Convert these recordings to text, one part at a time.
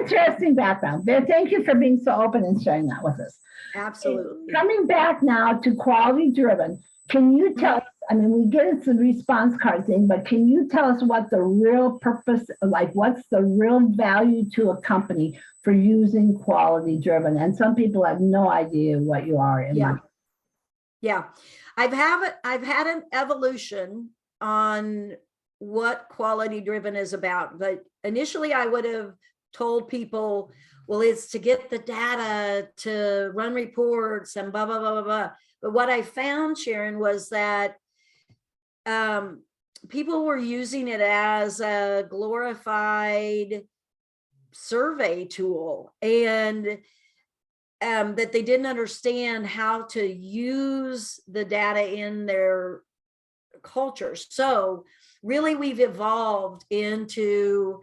Interesting background. Thank you for being so open and sharing that with us. Absolutely. Coming back now to quality driven, can you tell us, I mean, we get it's the response card thing, but can you tell us what the real purpose, like what's the real value to a company for using quality driven? And some people have no idea what you are in Yeah. life. Yeah. I've had an evolution on what quality driven is about, but initially I would have told people, well, it's to get the data to run reports and blah, blah, blah, blah, blah. But what I found, Sharon, was that people were using it as a glorified survey tool, and that they didn't understand how to use the data in their cultures. So really we've evolved into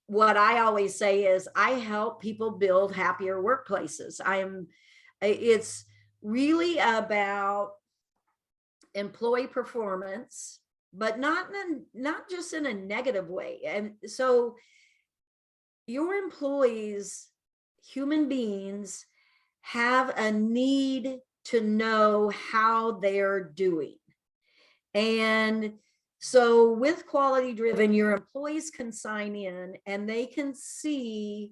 what I always say is I help people build happier workplaces. It's really about employee performance, but not just in a negative way. And so your employees, human beings, have a need to know how they're doing. And so with quality driven, your employees can sign in and they can see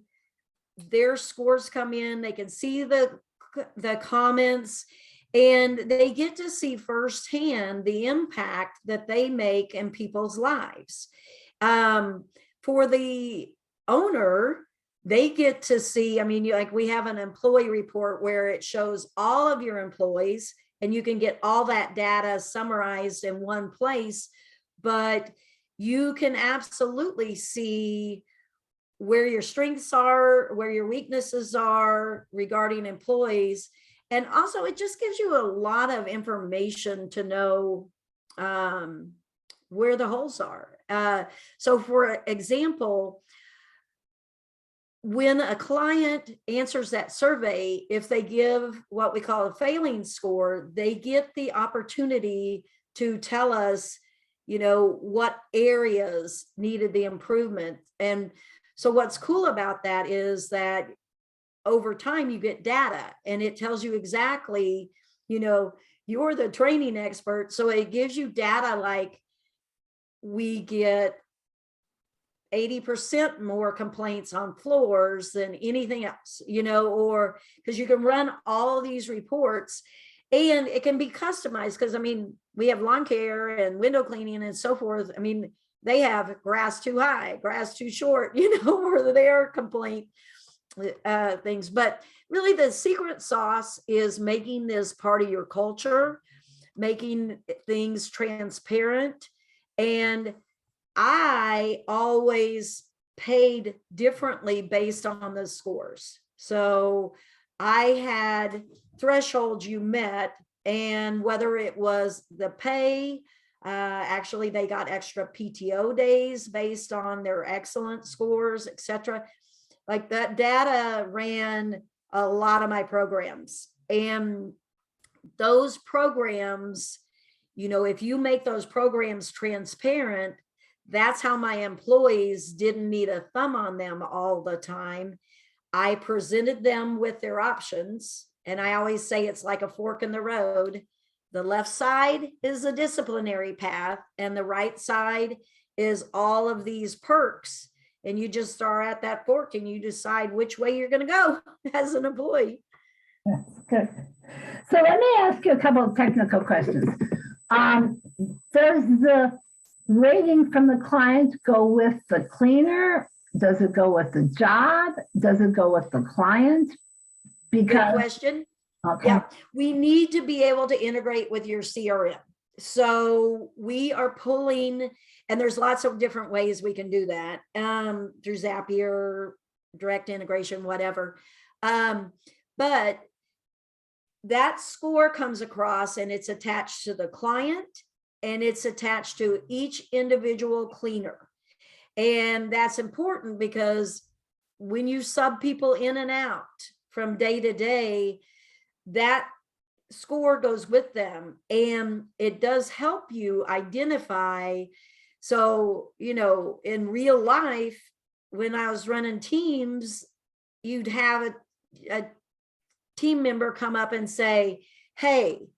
their scores come in, they can see the comments, and they get to see firsthand the impact that they make in people's lives. For the owner, they get to see, I mean, like we have an employee report where it shows all of your employees and you can get all that data summarized in one place, but you can absolutely see where your strengths are, where your weaknesses are regarding employees. And also it just gives you a lot of information to know where the holes are. So for example, when a client answers that survey, if they give what we call a failing score, they get the opportunity to tell us, you know, what areas needed the improvement. And so what's cool about that is that over time you get data and it tells you exactly, you know, you're the training expert. So it gives you data like we get 80% more complaints on floors than anything else, you know, or because you can run all these reports and it can be customized. Because I mean, we have lawn care and window cleaning and so forth. I mean, they have grass too high, grass too short, you know, or their complaint things. But really the secret sauce is making this part of your culture, making things transparent. And I always paid differently based on the scores. So I had thresholds you met, and whether it was the pay, actually they got extra PTO days based on their excellent scores, etc. Like that data ran a lot of my programs, and those programs, you know, if you make those programs transparent, that's how my employees didn't need a thumb on them all the time. I presented them with their options. And I always say it's like a fork in the road. The left side is a disciplinary path and the right side is all of these perks. And you just are at that fork and you decide which way you're going to go as an employee. That's good. So let me ask you a couple of technical questions. Does the rating from the client go with the cleaner? Does it go with the job? Does it go with the client? Because, good question. Okay. Yeah, we need to be able to integrate with your CRM. So we are pulling, and there's lots of different ways we can do that through Zapier, direct integration, whatever. But that score comes across and it's attached to the client and it's attached to each individual cleaner. And that's important because when you sub people in and out from day to day, that score goes with them, and it does help you identify. So, you know, in real life, when I was running teams, you'd have a team member come up and say, hey,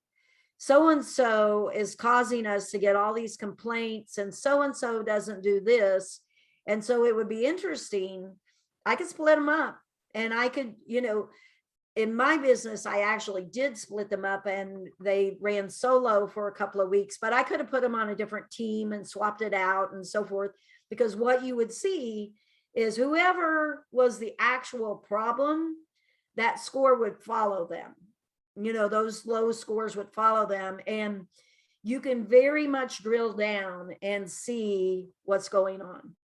so-and-so is causing us to get all these complaints, and so-and-so doesn't do this. And so it would be interesting. I could split them up, and I could, in my business, I actually did split them up, and they ran solo for a couple of weeks, but I could have put them on a different team and swapped it out and so forth, because what you would see is whoever was the actual problem, that score would follow them. Those low scores would follow them, and you can very much drill down and see what's going on.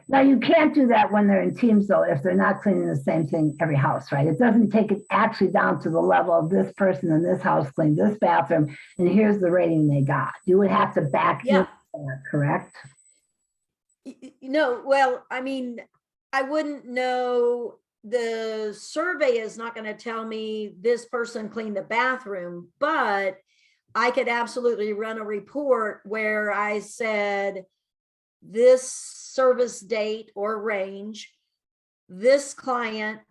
Now, you can't do that when they're in teams, though, if they're not cleaning the same thing every house, right? It doesn't take it actually down to the level of this person in this house cleaned this bathroom, and here's the rating they got. You would have to back into that, correct? Well, I mean, I wouldn't know. The survey is not going to tell me this person cleaned the bathroom, but I could absolutely run a report where I said this service date or range, this client,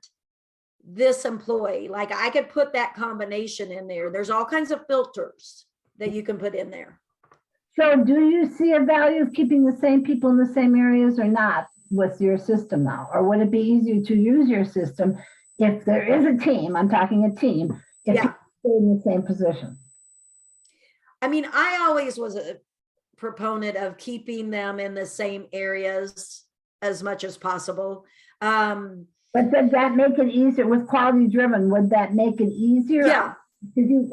this employee. Like, I could put that combination in there. There's all kinds of filters that you can put in there. So do you see a value of keeping the same people in the same areas or not with your system now? Or would it be easier to use your system if there is a team, I'm talking a team, if people stay in the same position? I mean, I always was a proponent of keeping them in the same areas as much as possible. But does that make it easier with quality driven? Would that make it easier? Yeah.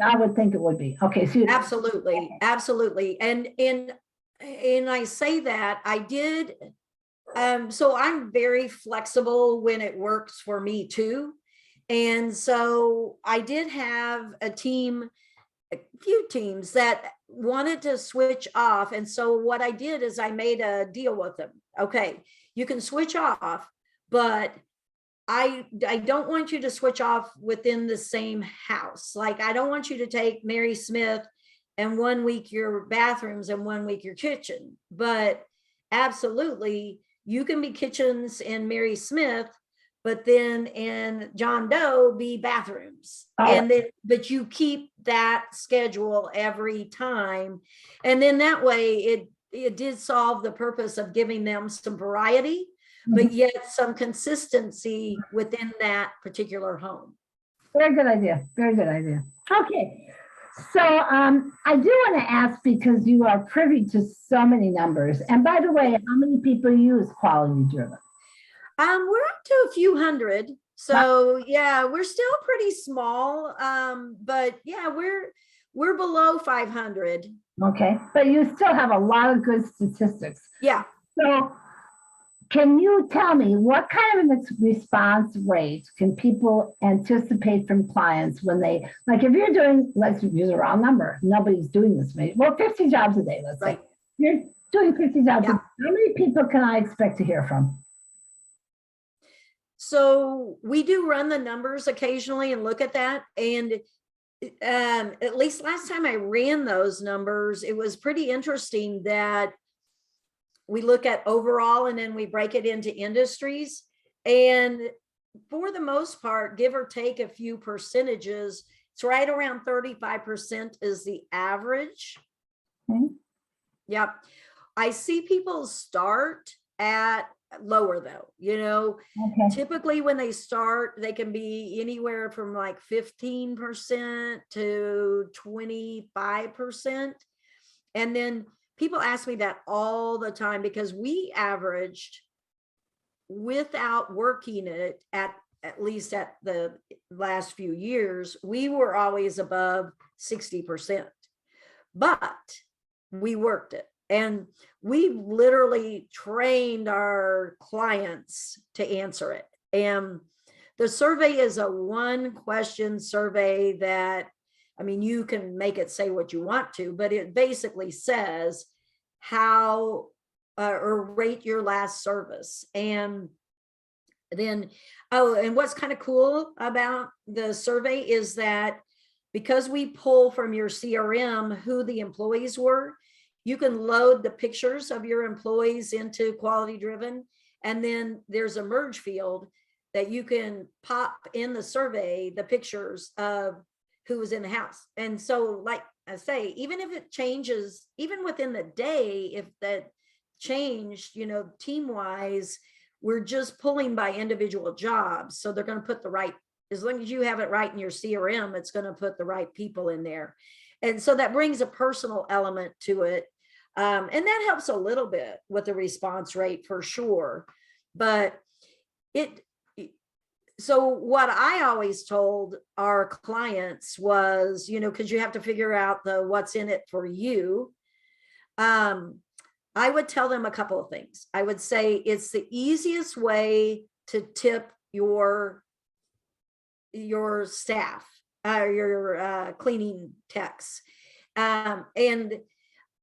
I would think it would be. Okay. So absolutely. And I say that I did. So I'm very flexible when it works for me too. And so I did have a few teams that wanted to switch off. And so what I did is I made a deal with them. Okay, you can switch off, but I don't want you to switch off within the same house. Like, I don't want you to take Mary Smith and 1 week your bathrooms and 1 week your kitchen. But absolutely, you can be kitchens in Mary Smith, but then in John Doe be bathrooms. And then, but you keep that schedule every time. And then that way it did solve the purpose of giving them some variety, but yet some consistency within that particular home. Very good idea. Very good idea. Okay. So I do want to ask, because you are privy to so many numbers. And by the way, how many people use quality driven? We're up to a few hundred. So yeah, we're still pretty small. But yeah, we're below 500. Okay. But you still have a lot of good statistics. Yeah. So can you tell me what kind of response rate can people anticipate from clients when they, like, if you're doing, let's use a round number, nobody's doing this many, well, 50 jobs a day, let's say. You're doing 50 jobs a day. How many people can I expect to hear from? So we do run the numbers occasionally and look at that. And at least last time I ran those numbers, it was pretty interesting that we look at overall and then we break it into industries. And for the most part, give or take a few percentages, it's right around 35% is the average. Yep. I see people start at lower though, typically when they start, they can be anywhere from like 15% to 25%. And then people ask me that all the time, because we averaged, without working it, at least at the last few years, we were always above 60%, but we worked it. And we literally trained our clients to answer it. And the survey is a 1-question survey that, I mean, you can make it say what you want to, but it basically says how or rate your last service. And then, and what's kind of cool about the survey is that because we pull from your CRM who the employees were, you can load the pictures of your employees into Quality Driven, And then there's a merge field that you can pop in the survey, the pictures of who was in the house. And so, like I say, even if it changes, even within the day, if that changed, team wise, we're just pulling by individual jobs. So they're going to put the right, as long as you have it right in your CRM, it's going to put the right people in there. And so that brings a personal element to it. And that helps a little bit with the response rate for sure. But so what I always told our clients was, because you have to figure out what's in it for you. I would tell them a couple of things. I would say it's the easiest way to tip your staff, your cleaning techs. And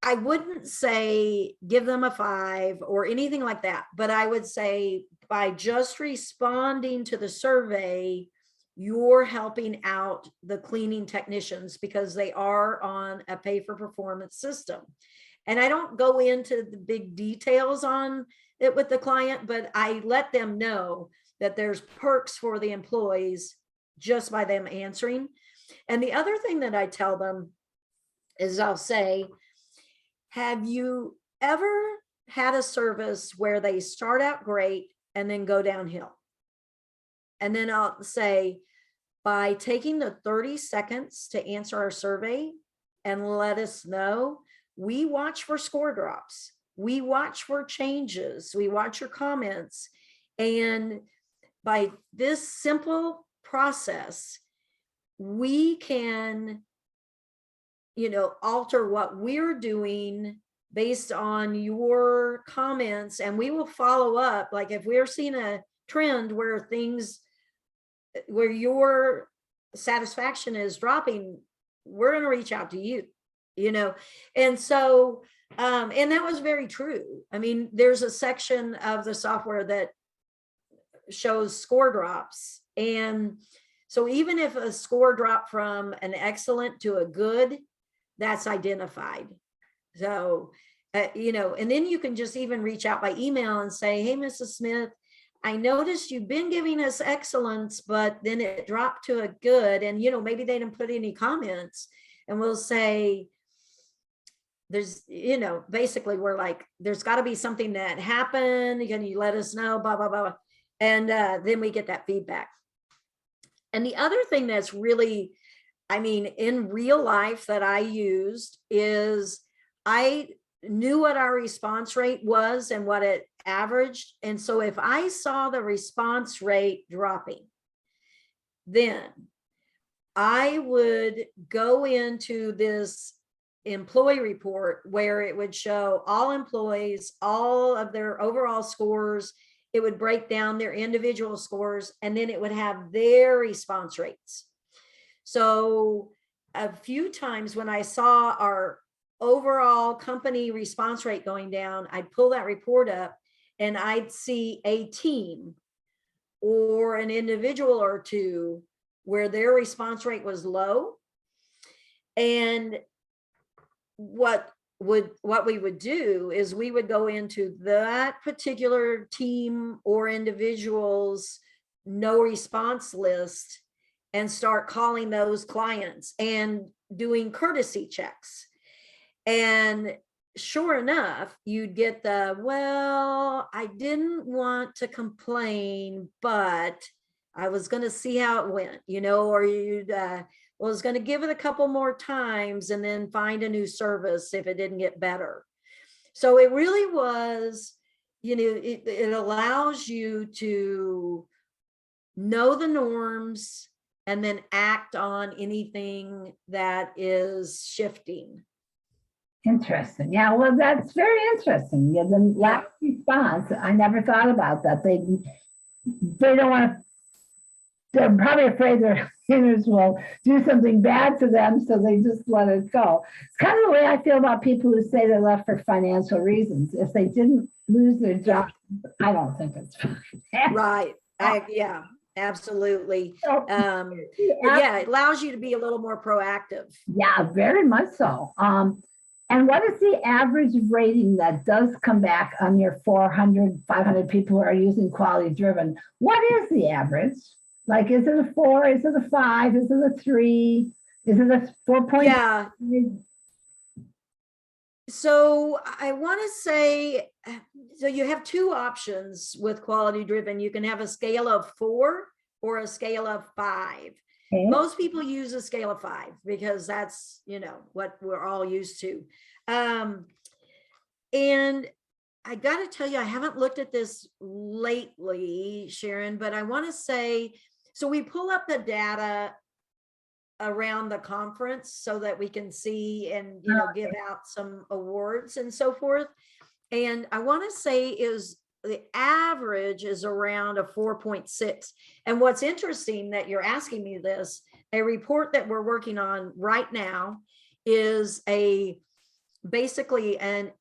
I wouldn't say give them a 5 or anything like that, but I would say by just responding to the survey, you're helping out the cleaning technicians because they are on a pay for performance system. And I don't go into the big details on it with the client, but I let them know that there's perks for the employees just by them answering. And the other thing that I tell them is I'll say, have you ever had a service where they start out great and then go downhill? And then I'll say, by taking the 30 seconds to answer our survey and let us know, we watch for score drops. We watch for changes. We watch your comments. And by this simple process, we can, alter what we're doing based on your comments, and we will follow up. Like if we're seeing a trend where your satisfaction is dropping, we're going to reach out to you, and so, and that was very true. I mean, there's a section of the software that shows score drops. And so even if a score dropped from an excellent to a good, that's identified. So, and then you can just even reach out by email and say, hey, Mrs. Smith, I noticed you've been giving us excellence, but then it dropped to a good. And, maybe they didn't put any comments, and we'll say, there's, basically we're like, there's got to be something that happened. Can you let us know, blah, blah, blah. And then we get that feedback. And the other thing that's really, in real life that I used is I knew what our response rate was and what it averaged. And so if I saw the response rate dropping, then I would go into this employee report where it would show all employees, all of their overall scores. It would break down their individual scores, and then it would have their response rates. So a few times when I saw our overall company response rate going down, I'd pull that report up and I'd see a team or an individual or two where their response rate was low. And what we would do is we would go into that particular team or individual's no response list and start calling those clients and doing courtesy checks. And sure enough, you'd get well, I didn't want to complain, but I was going to see how it went, or you'd, was going to give it a couple more times and then find a new service if it didn't get better. So it really was, it allows you to know the norms and then act on anything that is shifting. Interesting. Yeah, well, that's very interesting. Yeah, the last response, I never thought about that. They don't want to, they're probably afraid their cleaners will do something bad to them, so they just let it go. It's kind of the way I feel about people who say they left for financial reasons. If they didn't lose their job, I don't think it's fine. Right. Yeah, absolutely. So, Yeah, it allows you to be a little more proactive. Yeah, very much so. And what is the average rating that does come back on your 400, 500 people who are using quality driven? What is the average? Like, is it a 4? Is it a 5? Is it a 3? Is it a 4.5? Yeah. So I want to say, so you have two options with quality driven. You can have a scale of 4 or a scale of 5. Okay. Most people use a scale of 5 because that's, what we're all used to. And I got to tell you, I haven't looked at this lately, Sharon, but I want to say, so we pull up the data around the conference so that we can see and, give out some awards and so forth. And I want to say the average is around a 4.6. And what's interesting that you're asking me this, a report that we're working on right now is basically a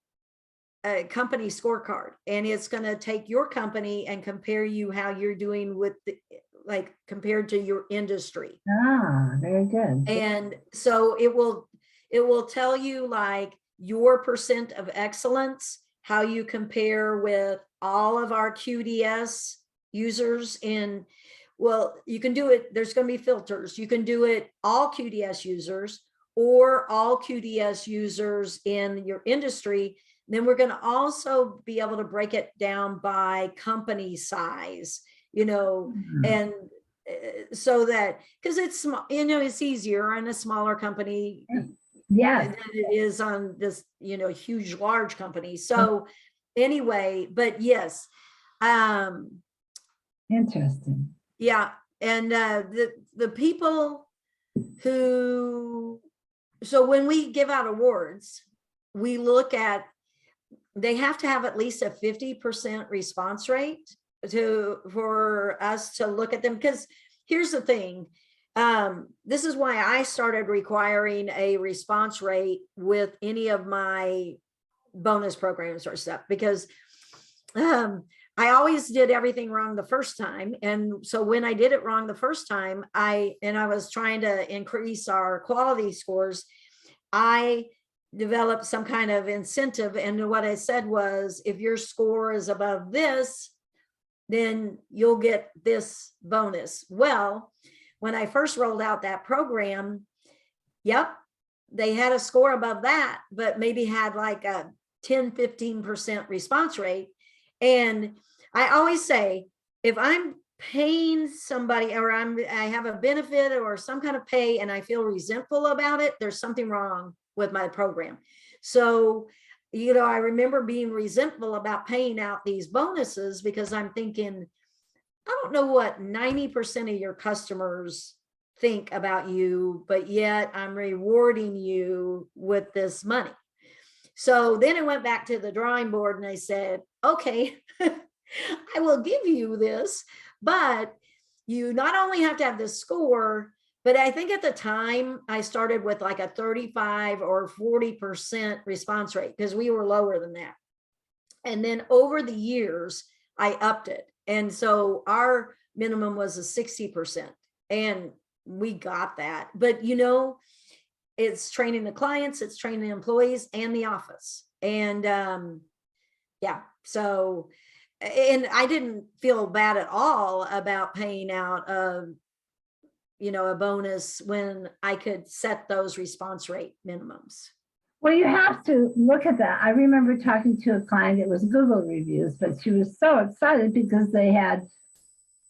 company scorecard, and it's going to take your company and compare you how you're doing with compared to your industry. Very good. And so it will tell you like your percent of excellence, how you compare with all of our QDS users you can do it. There's going to be filters. You can do it all QDS users or all QDS users in your industry. Then we're going to also be able to break it down by company size, and so that, because it's small, it's easier in a smaller company Yes. than it is on this, huge, large company. So anyway, but yes. Interesting. Yeah. And the people so when we give out awards, we look at, they have to have at least a 50% response rate for us to look at them. Because here's the thing, this is why I started requiring a response rate with any of my bonus programs or stuff, because I always did everything wrong the first time. And so when I did it wrong the first time, I was trying to increase our quality scores, I developed some kind of incentive. And what I said was, if your score is above this, then you'll get this bonus. Well, when I first rolled out that program, yep, they had a score above that, but maybe had like a 10-15% response rate. And I always say, if I'm paying somebody or I have a benefit or some kind of pay and I feel resentful about it, there's something wrong with my program. So, I remember being resentful about paying out these bonuses because I'm thinking, I don't know what 90% of your customers think about you, but yet I'm rewarding you with this money. So then I went back to the drawing board and I said, okay, I will give you this, but you not only have to have this score, but I think at the time I started with like a 35 or 40% response rate because we were lower than that. And then over the years, I upped it. And so our minimum was a 60%, and we got that. But, it's training the clients, it's training the employees and the office. And yeah, so, and I didn't feel bad at all about paying out a bonus when I could set those response rate minimums. Well, you have to look at that. I remember talking to a client, it was Google reviews, but she was so excited because they had,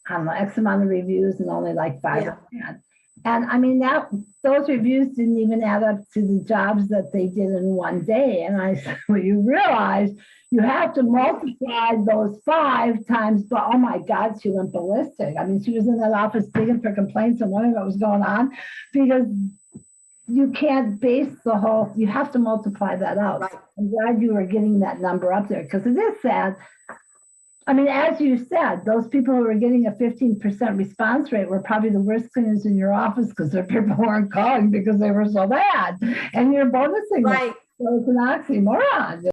I don't know, X amount of reviews and only like 5 grand. And I mean, those reviews didn't even add up to the jobs that they did in one day. And I said, well, you realize you have to multiply those 5 times, but oh my God, she went ballistic. I mean, she was in that office digging for complaints and wondering what was going on, because you can't base you have to multiply that out. Right. I'm glad you were getting that number up there, because it is sad. I mean, as you said, those people who were getting a 15% response rate were probably the worst cleaners in your office because their people weren't calling because they were so bad. And you're bonusing them. Right. So it's an oxymoron.